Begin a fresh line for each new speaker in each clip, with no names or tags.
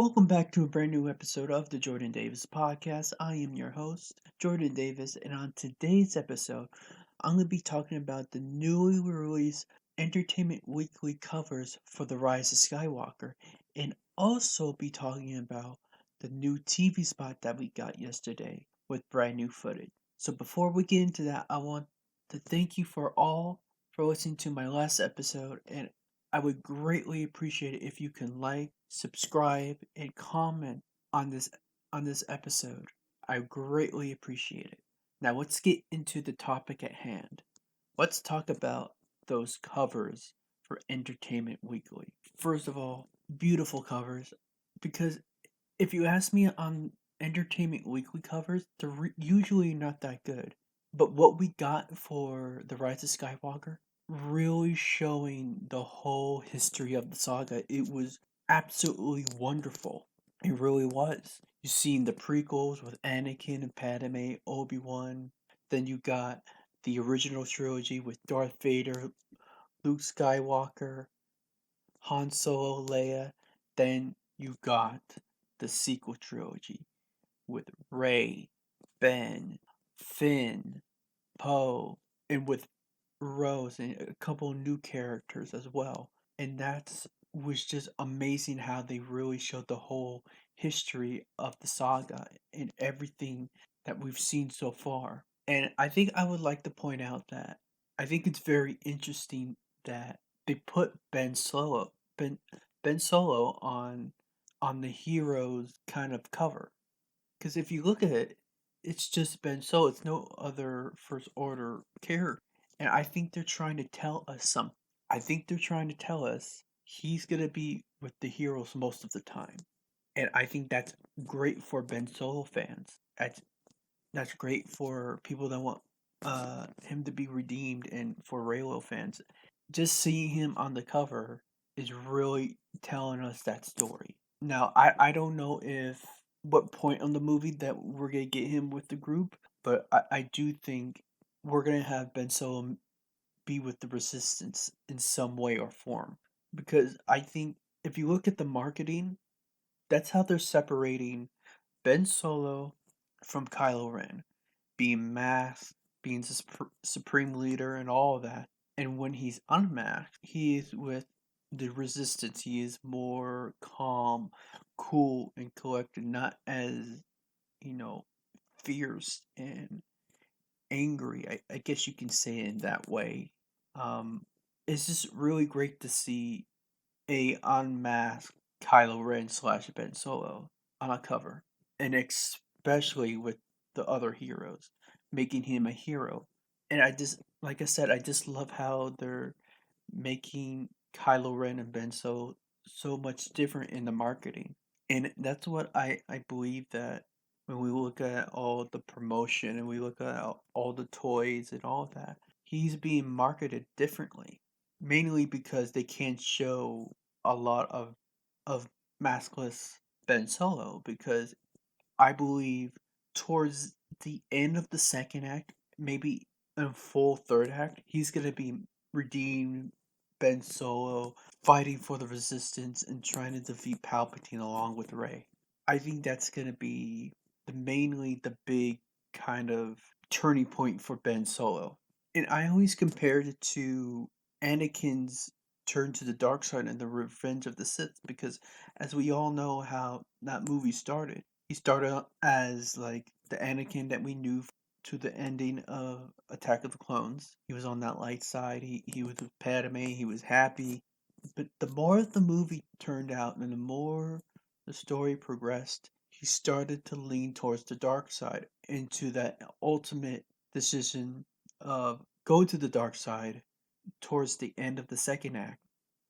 Welcome back to a brand new episode of the Jordan Davis Podcast. I am your host, Jordan Davis, and on today's episode, I'm going to be talking about the newly released Entertainment Weekly covers for the Rise of Skywalker, and also be talking about the new TV spot that we got yesterday with brand new footage. So before we get into that, I want to thank you for listening to my last episode, and I would greatly appreciate it if you can like, subscribe, and comment on this episode. I greatly appreciate it. Now let's get into the topic at hand. Let's talk about those covers for Entertainment Weekly. First of all, beautiful covers, because if you ask me on Entertainment Weekly covers, they're usually not that good. But what we got for The Rise of Skywalker, really showing the whole history of the saga, it was absolutely wonderful. It really was. You seen the prequels with Anakin and Padme, Obi-Wan. Then you got the original trilogy with Darth Vader, Luke Skywalker, Han Solo, Leia. Then you got the sequel trilogy with Rey, Ben, Finn, Poe, and with Rose and a couple new characters as well. And that was just amazing how they really showed the whole history of the saga and everything that we've seen so far. And I think I would like to point out that I think it's very interesting that they put Ben Solo on the hero's kind of cover. Because if you look at it, it's just Ben Solo. It's no other First Order character. And I think they're trying to tell us something. I think they're trying to tell us he's going to be with the heroes most of the time. And I think that's great for Ben Solo fans. That's great for people that want him to be redeemed, and for Reylo fans. Just seeing him on the cover is really telling us that story. Now, I don't know if what point on the movie that we're gonna get him with the group, but I do think we're gonna have Ben Solo be with the Resistance in some way or form. Because I think if you look at the marketing, that's how they're separating Ben Solo from Kylo Ren, being masked, being the supreme leader, and all of that. And when he's unmasked, he is with the resistance. He is more calm, cool, and collected, not as, you know, fierce and angry. I guess you can say it in that way. Um, it's just really great to see a unmasked Kylo Ren slash Ben Solo on a cover, and especially with the other heroes, making him a hero. And I just, like I said, I just love how they're making Kylo Ren and Ben so much different in the marketing. And that's what I believe, that when we look at all the promotion and we look at all the toys and all that, he's being marketed differently. Mainly because they can't show a lot of maskless Ben Solo, because I believe towards the end of the second act, maybe in full third act, he's gonna be redeemed Ben Solo, fighting for the Resistance and trying to defeat Palpatine along with Rey. I think that's gonna be mainly the big kind of turning point for Ben Solo. And I always compared it to Anakin's turn to the dark side and the Revenge of the Sith, because as we all know how that movie started, he started as like the Anakin that we knew to the ending of Attack of the Clones. He was on that light side. He was with Padme. He was happy. But the more the movie turned out and the more the story progressed, he started to lean towards the dark side, into that ultimate decision of go to the dark side towards the end of the second act.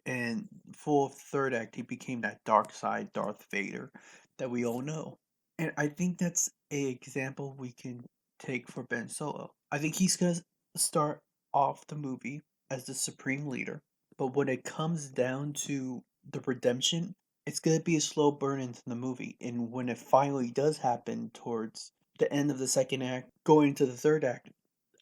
And full third act, he became that dark side Darth Vader that we all know. And I think that's a example we can take for Ben Solo. I think he's gonna start off the movie as the supreme leader, but when it comes down to the redemption, it's gonna be a slow burn into the movie. And when it finally does happen towards the end of the second act, going into the third act,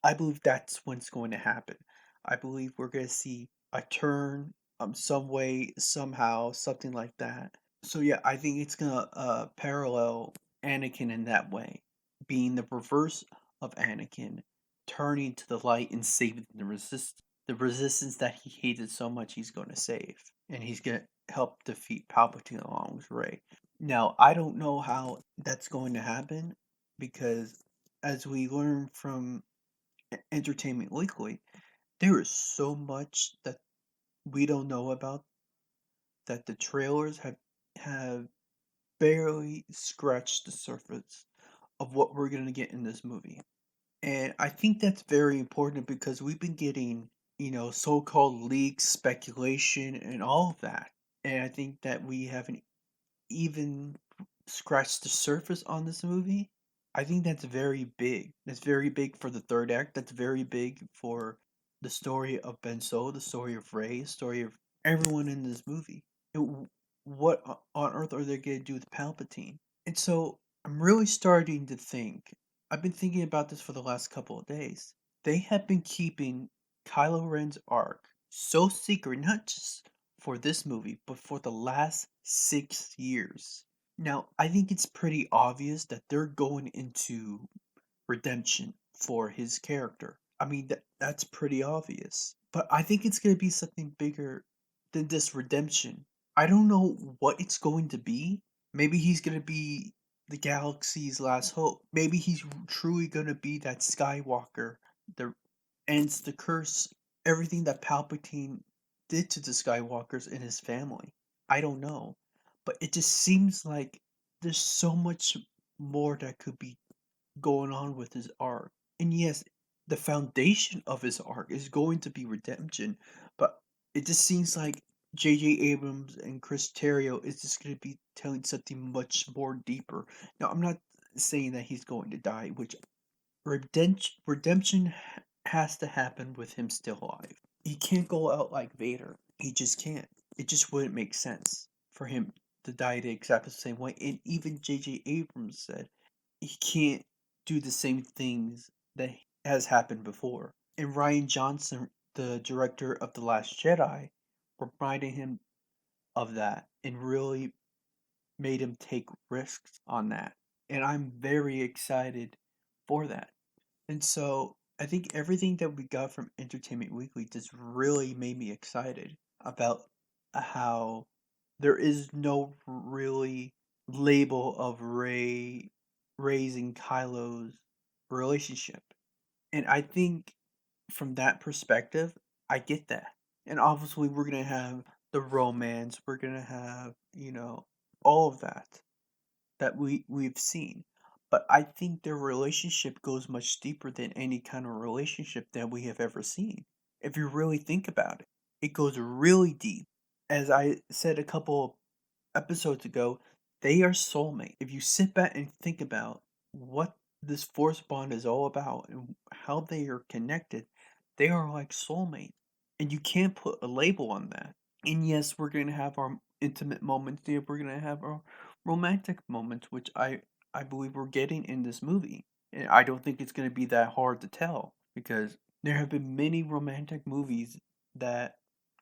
I believe that's when it's going to happen. I believe we're going to see a turn, some way, somehow, something like that. So yeah, I think it's gonna parallel Anakin in that way, being the reverse of Anakin, turning to the light and saving the resistance that he hated so much. He's going to save, and he's gonna help defeat Palpatine along with Rey. Now, I don't know how that's going to happen because, as we learn from Entertainment Weekly, there is so much that we don't know about that the trailers have barely scratched the surface of what we're going to get in this movie. And I think that's very important because we've been getting, so-called leaks, speculation, and all of that. And I think that we haven't even scratched the surface on this movie. I think that's very big. That's very big for the third act. That's very big for the story of Ben Solo, the story of Rey, the story of everyone in this movie. What on earth are they going to do with Palpatine? And so I'm really starting to think. I've been thinking about this for the last couple of days. They have been keeping Kylo Ren's arc so secret, not just for this movie, but for the last 6 years. Now, I think it's pretty obvious that they're going into redemption for his character. I mean, that's pretty obvious. But I think it's going to be something bigger than this redemption. I don't know what it's going to be. Maybe he's going to be the galaxy's last hope. Maybe he's truly going to be that Skywalker that ends the curse, everything that Palpatine did to the Skywalkers and his family. I don't know. But it just seems like there's so much more that could be going on with his arc. And yes, the foundation of his arc is going to be redemption, but it just seems like J.J. Abrams and Chris Terrio is just going to be telling something much more deeper. Now, I'm not saying that he's going to die, which redemption has to happen with him still alive. He can't go out like Vader. He just can't. It just wouldn't make sense for him to die the exact same way. And even J.J. Abrams said he can't do the same things that has happened before. And Ryan Johnson, the director of The Last Jedi, reminded him of that and really made him take risks on that. And I'm very excited for that. And so I think everything that we got from Entertainment Weekly just really made me excited about how there is no really label of Rey's and Kylo's relationship. And I think from that perspective, I get that. And obviously we're gonna have the romance, we're gonna have, all of that we've seen. But I think their relationship goes much deeper than any kind of relationship that we have ever seen. If you really think about it, it goes really deep. As I said a couple episodes ago, they are soulmate. If you sit back and think about what this force bond is all about and how they are connected, they are like soulmates. And you can't put a label on that. And yes, we're going to have our intimate moments. Yeah, we're going to have our romantic moments, which I believe we're getting in this movie. And I don't think it's going to be that hard to tell because there have been many romantic movies that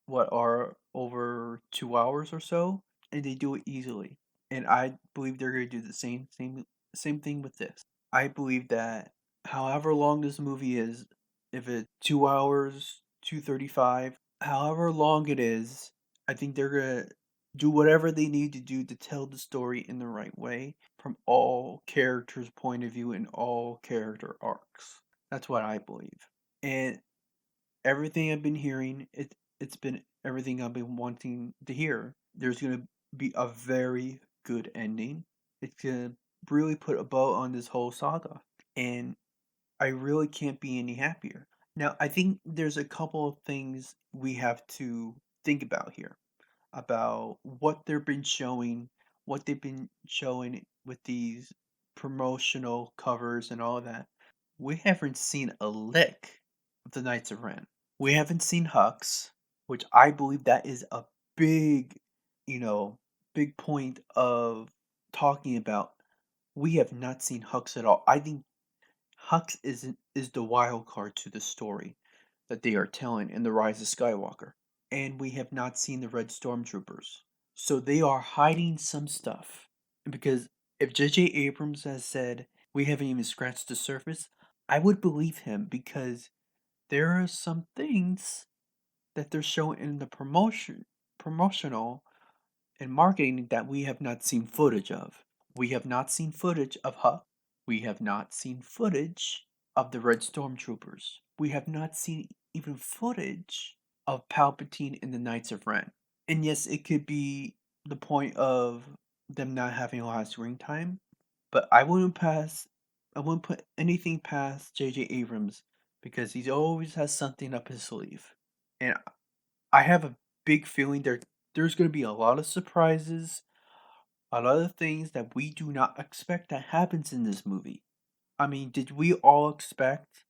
what are over 2 hours or so, and they do it easily. And I believe they're going to do the same thing with this. I believe that however long this movie is, if it's 2 hours, 2:35, however long it is, I think they're gonna do whatever they need to do to tell the story in the right way from all characters' point of view and all character arcs. That's what I believe. And everything I've been hearing, it's been everything I've been wanting to hear. There's gonna be a very good ending. It's gonna really put a bow on this whole saga. And I really can't be any happier. Now, I think there's a couple of things we have to think about here about what they've been showing with these promotional covers and all of that. We haven't seen a lick of the Knights of Ren. We haven't seen Hux, which I believe that is a big, you know, big point of talking about. We have not seen Hux at all. I think Hux is the wild card to the story that they are telling in the Rise of Skywalker. And we have not seen the Red Stormtroopers. So they are hiding some stuff. Because if J.J. Abrams has said we haven't even scratched the surface, I would believe him because there are some things that they're showing in the promotional and marketing that we have not seen footage of. We have not seen footage of Huck. We have not seen footage of the Red Stormtroopers. We have not seen even footage of Palpatine in the Knights of Ren. And yes, it could be the point of them not having a lot of screen time, but I wouldn't put anything past J.J. Abrams because he always has something up his sleeve. And I have a big feeling there's going to be a lot of surprises, a lot of things that we do not expect that happens in this movie. I mean, did we all expect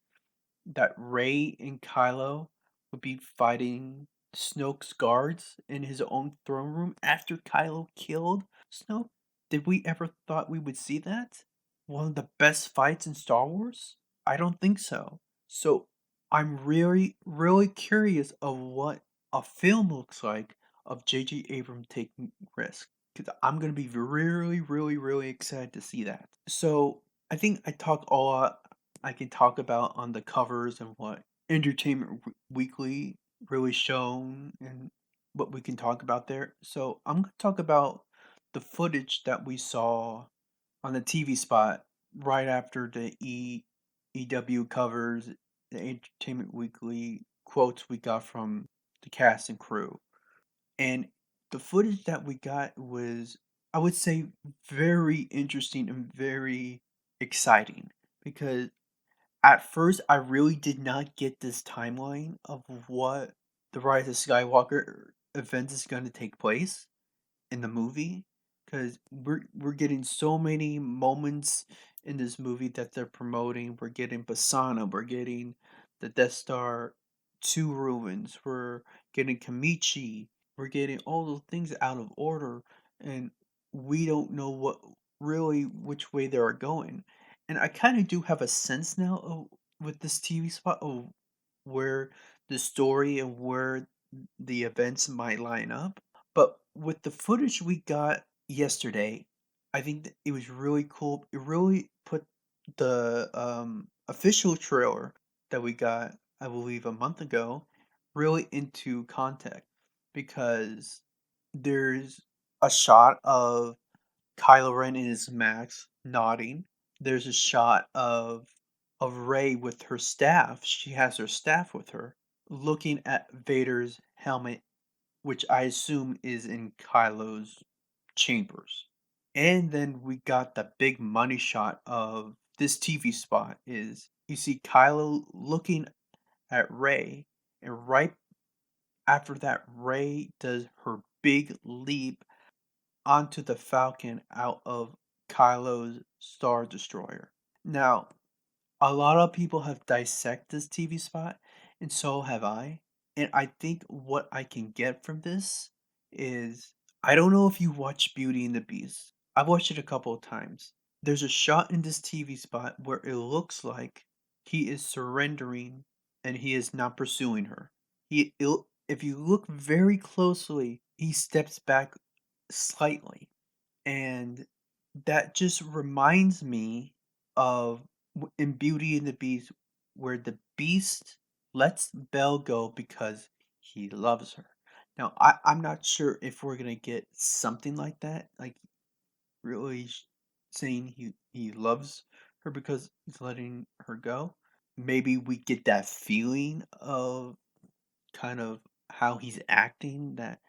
that Rey and Kylo would be fighting Snoke's guards in his own throne room after Kylo killed Snoke? Did we ever thought we would see that? One of the best fights in Star Wars? I don't think so. So I'm really, really curious of what a film looks like of J.J. Abrams taking risks. Because I'm gonna be really, really, really excited to see that. So I think I talked a lot I can talk about on the covers and what Entertainment Weekly really shown and what we can talk about there. So I'm going to talk about the footage that we saw on the TV spot right after the EW covers, the Entertainment Weekly quotes we got from the cast and crew. And the footage that we got was, I would say, very interesting and very exciting because at first, I really did not get this timeline of what the Rise of Skywalker event is going to take place in the movie, because we're getting so many moments in this movie that they're promoting. We're getting Basana, we're getting the Death Star 2 ruins, we're getting Kamichi, we're getting all those things out of order, and we don't know what really which way they are going. And I kind of do have a sense now of with this TV spot of where the story and where the events might line up. But with the footage we got yesterday, I think that it was really cool. It really put the official trailer that we got, I believe, a month ago, really into context because there's a shot of Kylo Ren in his max nodding. There's a shot of Rey with her staff. She has her staff with her, looking at Vader's helmet, which I assume is in Kylo's chambers. And then we got the big money shot of this TV spot is you see Kylo looking at Rey, and right after that Rey does her big leap onto the Falcon out of Kylo's Star Destroyer. Now, a lot of people have dissected this TV spot, and so have I. And I think what I can get from this is I don't know if you watch Beauty and the Beast. I've watched it a couple of times. There's a shot in this TV spot where it looks like he is surrendering and he is not pursuing her. If you look very closely, he steps back slightly. And that just reminds me of in Beauty and the Beast, where the Beast lets Belle go because he loves her. Now, I'm not sure if we're gonna get something like that, like really saying he loves her because he's letting her go. Maybe we get that feeling of kind of how he's acting that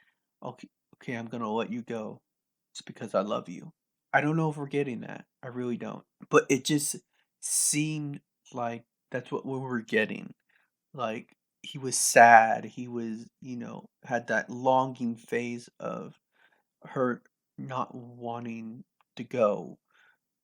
okay, okay, I'm gonna let you go. It's because I love you. I don't know if we're getting that. I really don't. But it just seemed like that's what we were getting. Like he was sad. He was, had that longing phase of her not wanting to go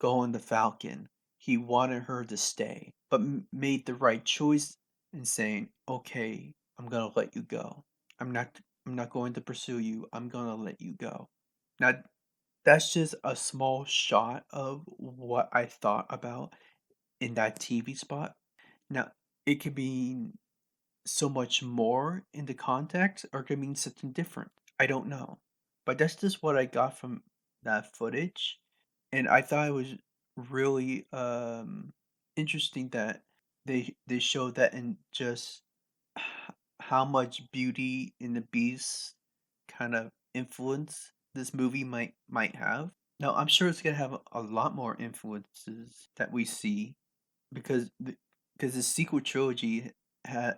on the Falcon. He wanted her to stay, but made the right choice in saying, "Okay, I'm gonna let you go. I'm not. I'm not going to pursue you. I'm gonna let you go." Now, that's just a small shot of what I thought about in that TV spot. Now, it could mean so much more in the context, or it could mean something different. I don't know. But that's just what I got from that footage, and I thought it was really interesting that they showed that in just how much Beauty and the Beast kind of influence this movie might have. Now, I'm sure it's gonna have a lot more influences that we see because the sequel trilogy had,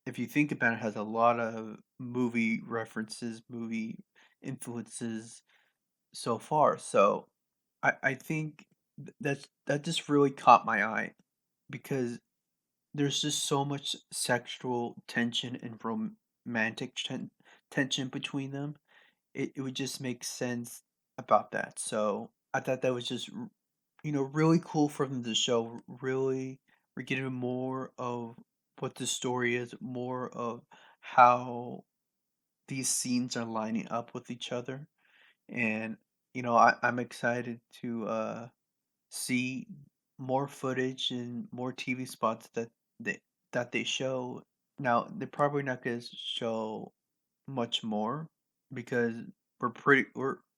if you think about it, has a lot of movie references, movie influences so far. So I think that just really caught my eye because there's just so much sexual tension and romantic tension between them. It would just make sense about that. So I thought that was just really cool for them to show. Really, we're getting more of what the story is, more of how these scenes are lining up with each other, and I'm excited to see more footage and more TV spots they they show. Now they're probably not going to show much more because we're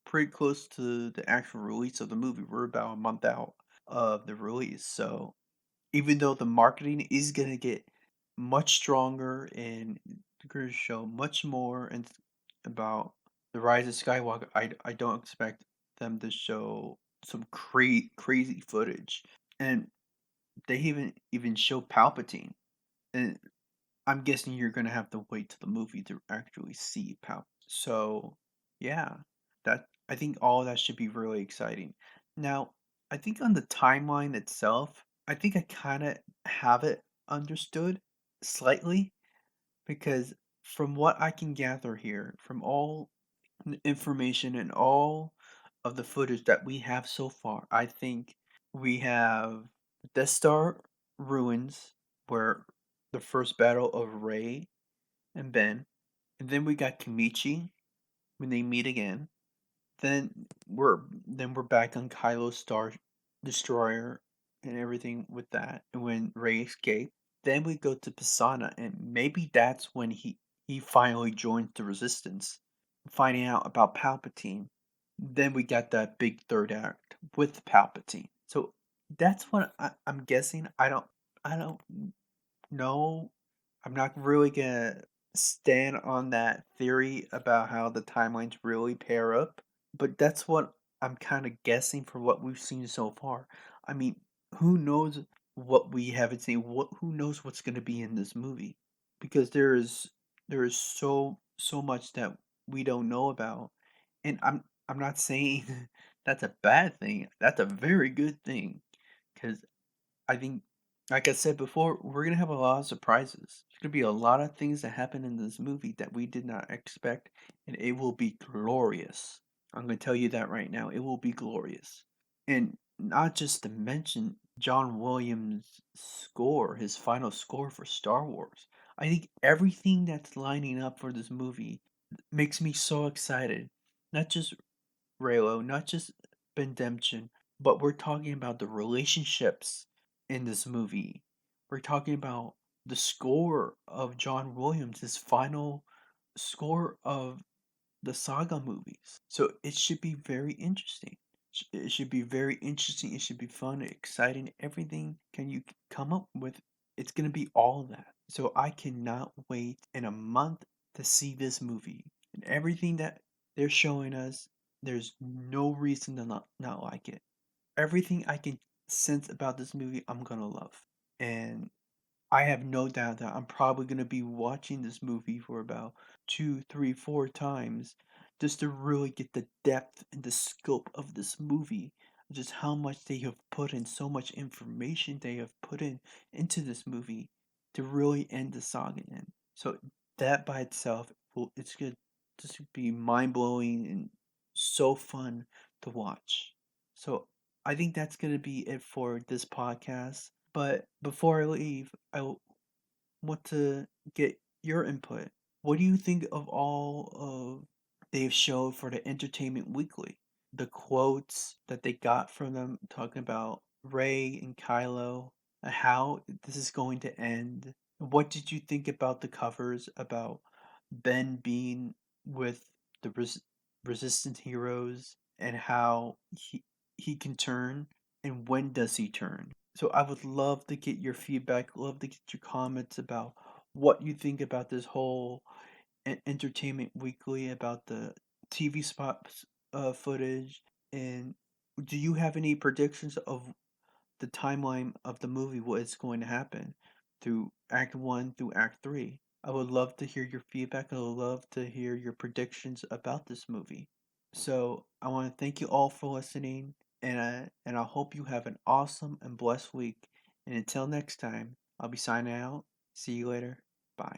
pretty close to the actual release of the movie. We're about a month out of the release, so even though the marketing is gonna get much stronger and they're gonna show much more about the Rise of Skywalker, I don't expect them to show some crazy footage, and they even show Palpatine, and I'm guessing you're gonna have to wait to the movie to actually see Palp. So, yeah, that I think all that should be really exciting. Now, I think on the timeline itself, I think I kind of have it understood slightly because from what I can gather here, from all information and all of the footage that we have so far, I think we have Death Star ruins where the first battle of Rey and Ben, and then we got Kamichi when they meet again. Then we're back on Kylo's Star Destroyer and everything with that, and when Rey escaped. Then we go to Pisana, and maybe that's when he finally joins the Resistance, finding out about Palpatine. Then we got that big third act with Palpatine. So that's what I'm guessing. I don't know. I'm not really gonna stand on that theory about how the timelines really pair up, but that's what I'm kind of guessing for what we've seen so far. I mean, who knows what we haven't seen? Who knows what's gonna be in this movie? Because there is so much that we don't know about, and I'm not saying that's a bad thing. That's a very good thing, because I think, like I said before, we're gonna have a lot of surprises. There's gonna be a lot of things that happen in this movie that we did not expect, and it will be glorious. I'm gonna tell you that right now. It will be glorious. And not just to mention John Williams' score, his final score for Star Wars. I think everything that's lining up for this movie makes me so excited. Not just Reylo, not just Bendemption, but we're talking about the relationships in this movie. We're talking about the score of John Williams, his final score of the saga movies. So it should be very interesting. It should be very interesting. It should be fun, exciting. Everything can you come up with, it's gonna be all of that. So I cannot wait in a month to see this movie. And everything that they're showing us, there's no reason to not like it. Everything I can sense about this movie, I'm gonna love. And I have no doubt that I'm probably going to be watching this movie for about two, three, four times just to really get the depth and the scope of this movie. Just how much they have put in, so much information they have put into this movie to really end the saga in. So that by itself, it's going to just be mind blowing and so fun to watch. So I think that's going to be it for this podcast. But before I leave, want to get your input. What do you think of all of they've showed for the Entertainment Weekly? The quotes that they got from them talking about Ray and Kylo, and how this is going to end. What did you think about the covers about Ben being with the resistant heroes and how he can turn and when does he turn. So I would love to get your feedback, love to get your comments about what you think about this whole Entertainment Weekly, about the TV spots footage, and do you have any predictions of the timeline of the movie, what is going to happen through Act 1 through Act 3? I would love to hear your feedback. I would love to hear your predictions about this movie. So I want to thank you all for listening, and I hope you have an awesome and blessed week. And until next time, I'll be signing out. See you later. Bye.